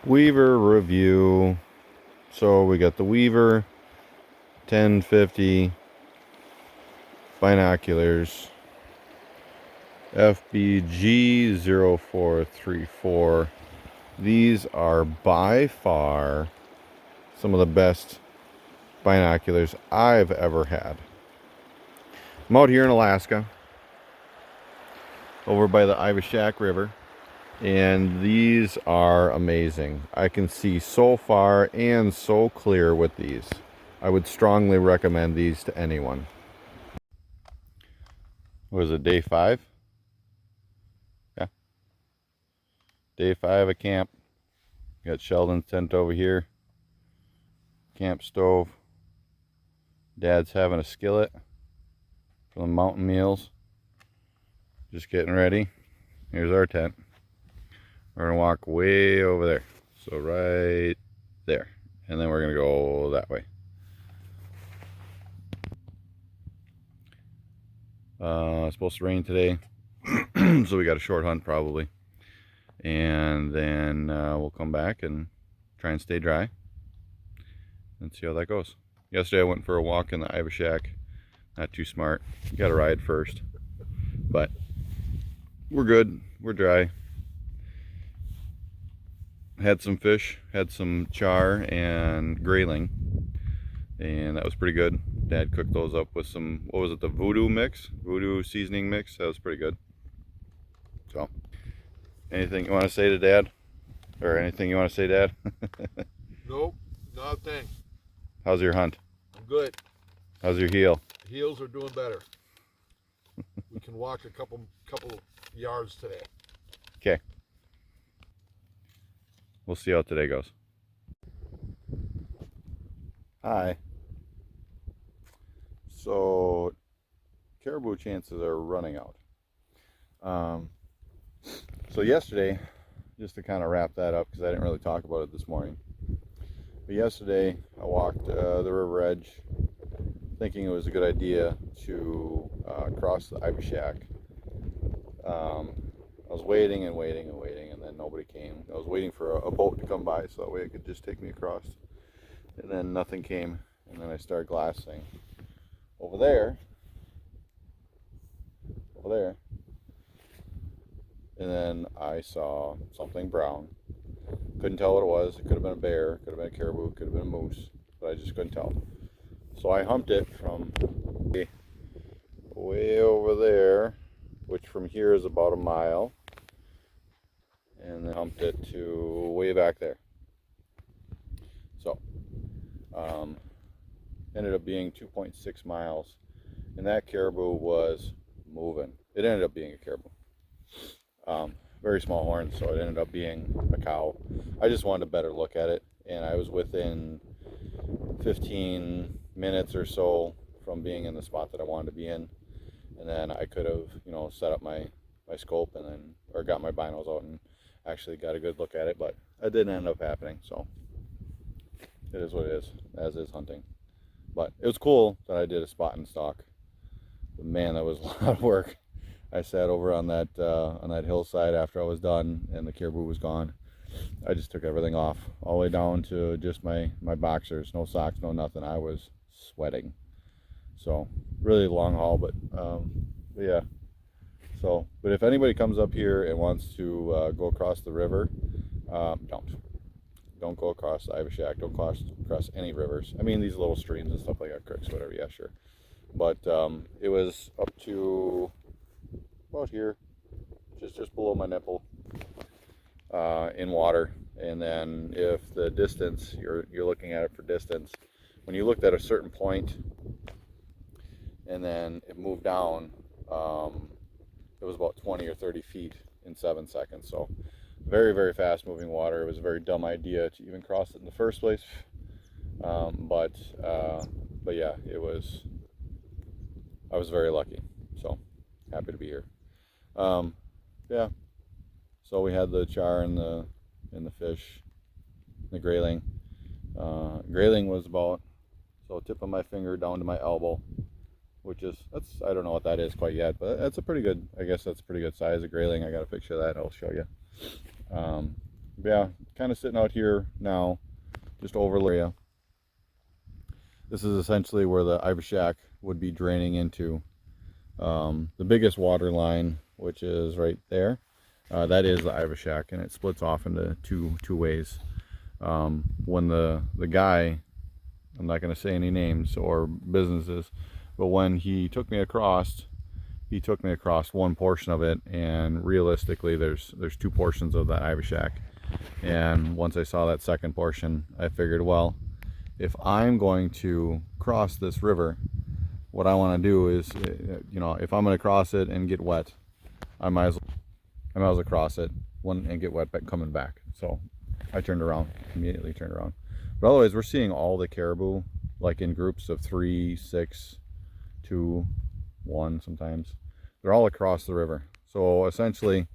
Weaver review. So we got the Weaver 1050 binoculars, FBG0434. These are by far some of the best binoculars I've ever had. I'm out here in Alaska, over by the Ivashak River, and these are amazing. I can see so far and so clear with these. I would strongly recommend these to anyone. Was it day 5? Yeah. Day 5 of camp. Got Sheldon's tent over here. Camp stove. Dad's having a skillet for the mountain meals. Just getting ready. Here's our tent. We're gonna walk way over there. So right there. And then we're gonna go that way. It's supposed to rain today. So we got a short hunt probably. And then we'll come back and try and stay dry and see how that goes. Yesterday I went for a walk in the Ivashak. Not too smart. You gotta ride first. But we're good. We're dry. Had some fish, had some char and grayling, and that was pretty good. Dad cooked those up with some, what was it, the voodoo seasoning mix. That was pretty good. So anything you want to say to Dad, or anything you want to say, Dad? Nope, nothing. How's your hunt? I'm good. How's your heel? Heels are doing better. We can walk a couple yards today. Okay. We'll see how today goes. Hi. So, caribou chances are running out. So yesterday, just to kind of wrap that up, because I didn't really talk about it this morning. But yesterday, I walked the river edge, thinking it was a good idea to cross the Ivashak. I was waiting and waiting and waiting, and then nobody came. I was waiting for a boat to come by, so that way it could just take me across. And then nothing came, and then I started glassing. Over there, and then I saw something brown. Couldn't tell what it was. It could have been a bear, could have been a caribou, could have been a moose, but I just couldn't tell. So I humped it from way over there, which from here is about a mile, and then humped it to way back there. So ended up being 2.6 miles, and that caribou was moving. It ended up being a caribou. Very small horns, so it ended up being a cow. I just wanted a better look at it, and I was within 15 minutes or so from being in the spot that I wanted to be in, and then I could have, set up my scope and then, or got my binos out and actually got a good look at it, but it didn't end up happening. So it is what it is, as is hunting. But it was cool that I did a spot and stalk. But man, that was a lot of work. I sat over on that hillside after I was done and the caribou was gone. I just took everything off, all the way down to just my boxers, no socks, no nothing. I was sweating. So really long haul, but yeah. So, but if anybody comes up here and wants to go across the river, don't go across the Ivashak. Don't cross any rivers. I mean, these little streams and stuff like that, creeks, whatever. Yeah, sure. But it was up to about here, just below my nipple, in water. And then if the distance, you're looking at it for distance, when you looked at a certain point and then it moved down, it was about 20 or 30 feet in 7 seconds. So very, very fast moving water. It was a very dumb idea to even cross it in the first place. But yeah, I was very lucky. So happy to be here. Yeah. So we had the char and the fish, the grayling. Grayling was about, so tip of my finger down to my elbow, which is, I don't know what that is quite yet, but that's a pretty good, I guess that's a pretty good size of grayling. I got a picture of that I'll show you. Yeah, kind of sitting out here now, just over the area. This is essentially where the Ivashak would be draining into. The biggest water line, which is right there, that is the Ivashak, and it splits off into two ways. When the guy, I'm not going to say any names or businesses, but when he took me across one portion of it, and realistically there's two portions of that Ivashak. And once I saw that second portion, I figured, well, if I'm going to cross this river, what I want to do is, you know, if I'm going to cross it and get wet, I might as well cross it and get wet coming back. So I immediately turned around. But otherwise, we're seeing all the caribou like in groups of 3, 6, 2, 1 sometimes. They're all across the river. So essentially,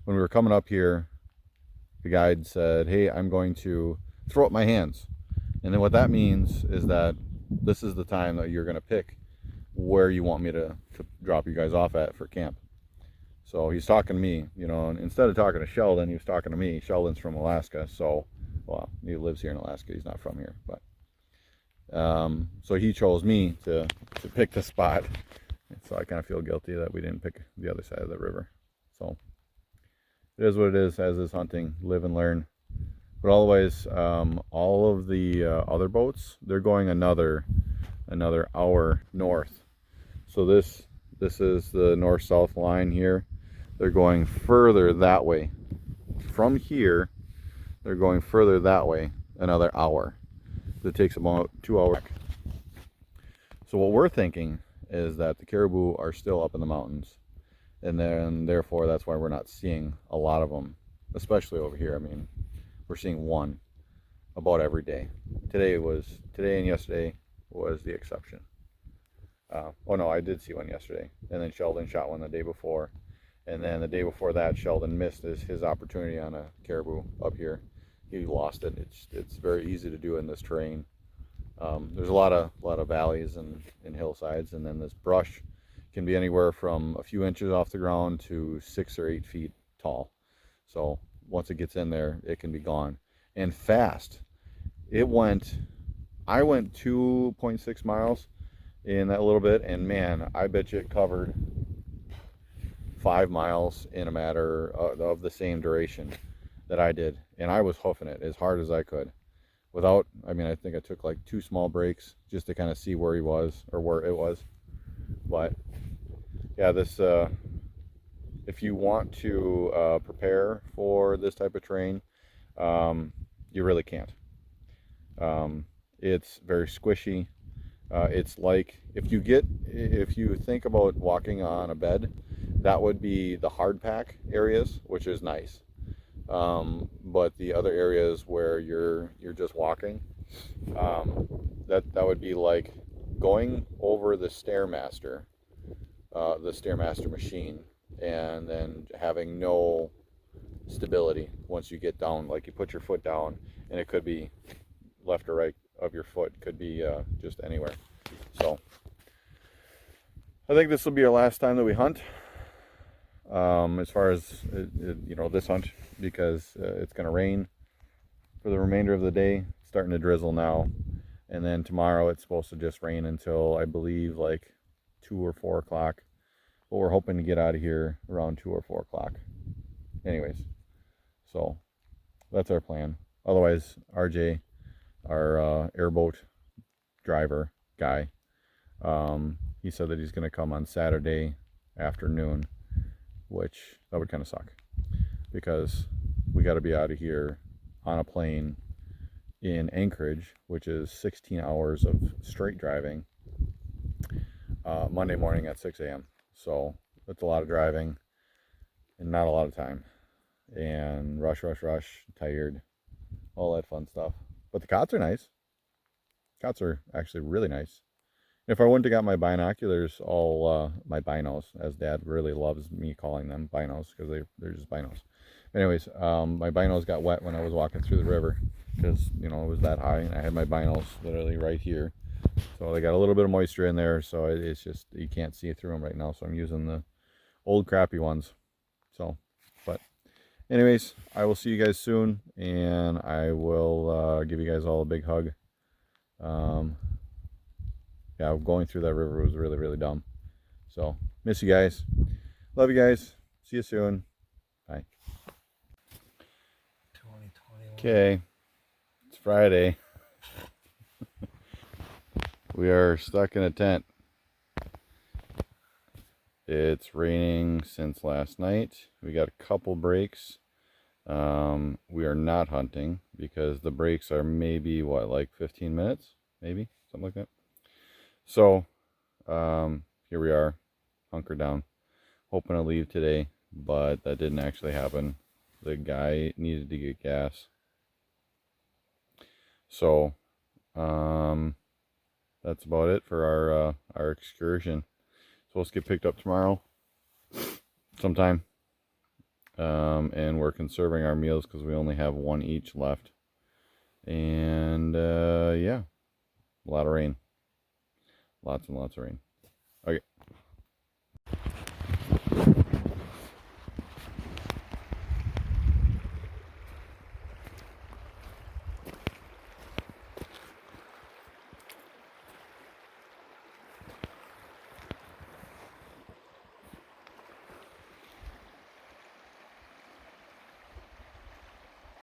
when we were coming up here, the guide said, hey, I'm going to throw up my hands. And then what that means is that this is the time that you're going to pick where you want me to drop you guys off at for camp. So he's talking to me, you know, and instead of talking to Sheldon, he was talking to me. Sheldon's from Alaska, so, well, he lives here in Alaska. He's not from here, but so he chose me to pick the spot. So I kind of feel guilty that we didn't pick the other side of the river. So it is what it is, as is hunting, live and learn. But always, all of the other boats, they're going another hour north. So this is the north-south line here. They're going further that way. From here, they're going further that way another hour. It takes about 2 hours. So what we're thinking is that the caribou are still up in the mountains, and then therefore that's why we're not seeing a lot of them, especially over here. I mean, we're seeing one about every day. Today and yesterday was the exception. Oh no, I did see one yesterday, and then Sheldon shot one the day before, and then the day before that Sheldon missed his opportunity on a caribou up here. He lost it. It's very easy to do in this terrain. There's a lot of valleys and hillsides, and then this brush can be anywhere from a few inches off the ground to 6 or 8 feet tall. So once it gets in there, it can be gone, and fast. I went 2.6 miles in that little bit, and man, I bet you it covered 5 miles in a matter of the same duration that I did, and I was hoofing it as hard as I could without, I mean, I think I took like 2 small breaks just to kind of see where he was, or where it was. But yeah, this if you want to prepare for this type of terrain, you really can't. It's very squishy. It's like if you think about walking on a bed, that would be the hard pack areas, which is nice. But the other areas where you're just walking, that would be like going over the Stairmaster machine, and then having no stability once you get down. Like you put your foot down, and it could be left or right of your foot, could be just anywhere. So I think this will be our last time that we hunt, as far as you know, this hunt, because it's going to rain for the remainder of the day. It's starting to drizzle now, and then tomorrow it's supposed to just rain until I believe like 2 or 4 o'clock, but we're hoping to get out of here around 2 or 4 o'clock anyways. So that's our plan. Otherwise, RJ, our airboat driver guy, he said that he's going to come on Saturday afternoon, which that would kind of suck, because we got to be out of here on a plane in Anchorage, which is 16 hours of straight driving, Monday morning at 6 a.m. So that's a lot of driving and not a lot of time, and rush, tired, all that fun stuff. But the cots are nice. Cots are actually really nice. If I wouldn't have got my binoculars, all my binos, as Dad really loves me calling them binos, because they're just binos. Anyways, my binos got wet when I was walking through the river, because, you know, it was that high, and I had my binos literally right here. So they got a little bit of moisture in there, so it's just, you can't see through them right now. So I'm using the old crappy ones. So, but Anyways, I will see you guys soon, and I will give you guys all a big hug. Yeah, going through that river was really, really dumb. So, miss you guys. Love you guys. See you soon. Bye. 2021. Okay, it's Friday. We are stuck in a tent. It's raining since last night. We got a couple breaks. We are not hunting because the breaks are maybe what, like 15 minutes, maybe something like that. So here we are, hunkered down, hoping to leave today, but that didn't actually happen. The guy needed to get gas, so that's about it for our excursion. Supposed to get picked up tomorrow sometime. And we're conserving our meals because we only have one each left. And yeah, a lot of rain. Lots and lots of rain. Okay.